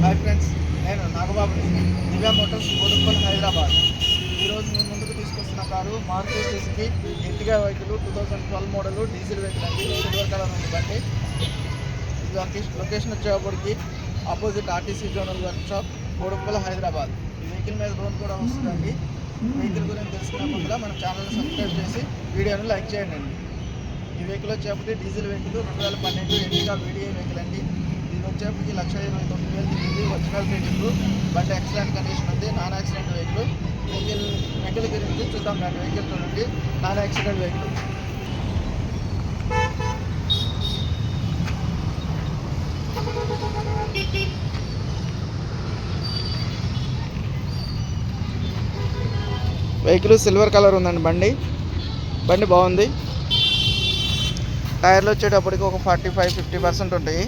Hi friends, నేను నాగబాబుని, Divya motors Boduppal Hyderabad. ఈరోజు మీ ముందుకు తీసుకొస్తున్న car Maruti Suzuki Ertiga vehicle 2012 model diesel vehicle అండి. సిల్వర్ కలర్ ఉంది బండి. ఇది లొకేషన్ వచ్చేటప్పటికి opposite RTC zonal workshop Boduppal Hyderabad. ఈ వెహికల్ మీద లోన్ కూడా వస్తుందండి. వెహికల్ గురించి తెలుసుకునే ముందుగా మన ఛానల్ని సబ్స్క్రైబ్ చేసి వీడియోని లైక్ చేయండి. ఈ వెహికల్ వచ్చేప్పటికి diesel vehicle 2012 Ertiga video vehicle అండి. ఇది వచ్చేప్పటికి 1,29,000 తిరిగింది. ఒరిజినల్ రేటింగ్, బండి ఎక్సలెంట్ కండిషన్ ఉంది. నాన్ యాక్సిడెంట్ వెహికల్ గురించి చూద్దాం. రండి, వెహికల్ చూడండి. Non accident vehicle. Vehicle silver colour ఉందండి. బండి బాగుంది. టైర్లు వచ్చేటప్పటికి ఒక 45-50% ఉంటాయి.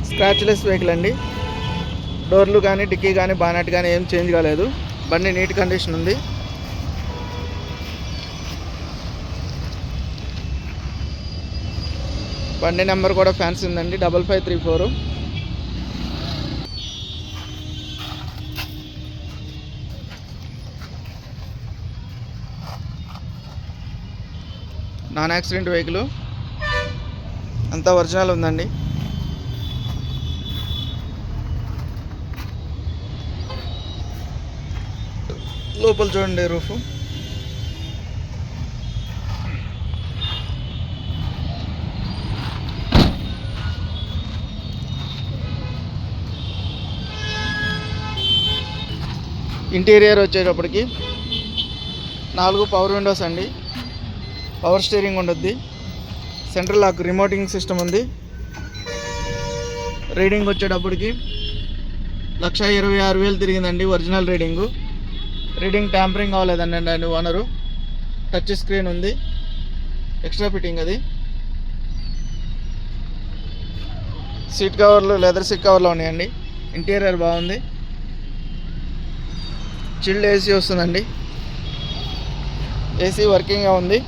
స్క్రాచ్లెస్ వెహికల్ అండి. డోర్లు కానీ డిక్కీ కానీ బానెట్ కానీ ఏం చేంజ్ కాలేదు. బండి నీట్ కండిషన్ ఉంది. బండి నెంబర్ కూడా ఫ్యాన్సీ ఉందండి, 5534. నాన్ యాక్సిడెంట్ వెహికల్, అంతా ఒరిజినల్ ఉందండి. లోపల చూడండి, రూఫ్. ఇంటీరియర్ వచ్చేటప్పటికి 4 పవర్ విండోస్ అండి. పవర్ స్టీరింగ్ ఉంటుంది. సెంట్రల్ లాక్ రిమోటింగ్ సిస్టమ్ ఉంది. రీడింగ్ వచ్చేటప్పటికి 1,26,000 తిరిగిందండి. ఒరిజినల్ రీడింగ్ ట్యాంపరింగ్ అవ్వలేదండి. ఓనరు టచ్ స్క్రీన్ ఉంది. ఎక్స్ట్రా ఫిట్టింగ్ అది. సీట్ కవర్లు లెదర్ సీట్ కవర్లో ఉన్నాయండి. ఇంటీరియర్ బాగుంది. చిల్డ్ ఏసీ వస్తుందండి. ఏసీ వర్కింగ్గా ఉంది.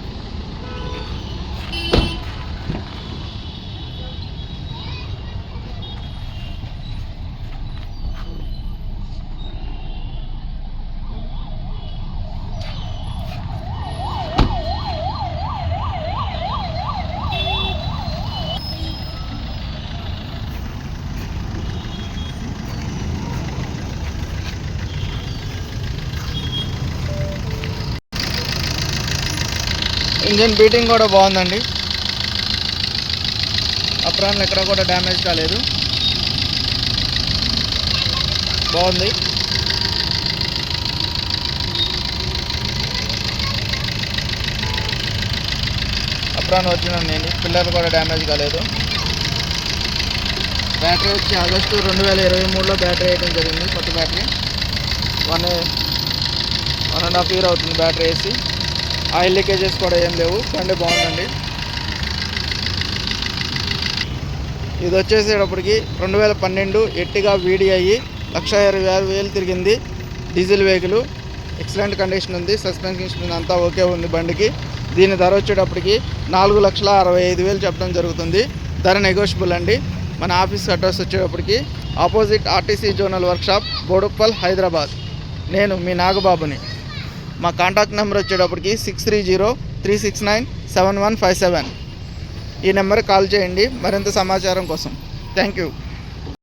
ఇంజన్ బీటింగ్ కూడా బాగుందండి. అప్రాన్లు ఎక్కడ కూడా డ్యామేజ్ కాలేదు. బాగుంది. అప్రాన్ ఒరిజినల్ అండి. పిల్లర్ కూడా డ్యామేజ్ కాలేదు. బ్యాటరీ వచ్చి ఆగస్టు 2023లో బ్యాటరీ వేయడం జరిగింది. కొత్త బ్యాటరీ 1.5 year అవుతుంది బ్యాటరీ వేసి. ఆయిల్ లీకేజెస్ కూడా ఏం లేవు. బండి బాగుందండి. ఇది వచ్చేసేటప్పటికి 2012 ఎర్టిగా వీడిఐ 1,26,000 తిరిగింది. డీజిల్ వెహికల్ ఎక్సలెంట్ కండిషన్ ఉంది. సస్పెన్షన్ అంతా ఓకే ఉంది బండికి. దీని ధర వచ్చేటప్పటికి 4,65,000 చెప్పడం జరుగుతుంది. ధర నెగోషియబుల్ అండి. మన ఆఫీస్ అడ్రస్ వచ్చేటప్పటికి opposite RTC zonal workshop Boduppal Hyderabad. నేను మీ నాగబాబుని. మా కాంటాక్ట్ నెంబర్ వచ్చేటప్పటికి 6303697157. ఈ నెంబర్కి కాల్ చేయండి మరింత సమాచారం కోసం. Thank you.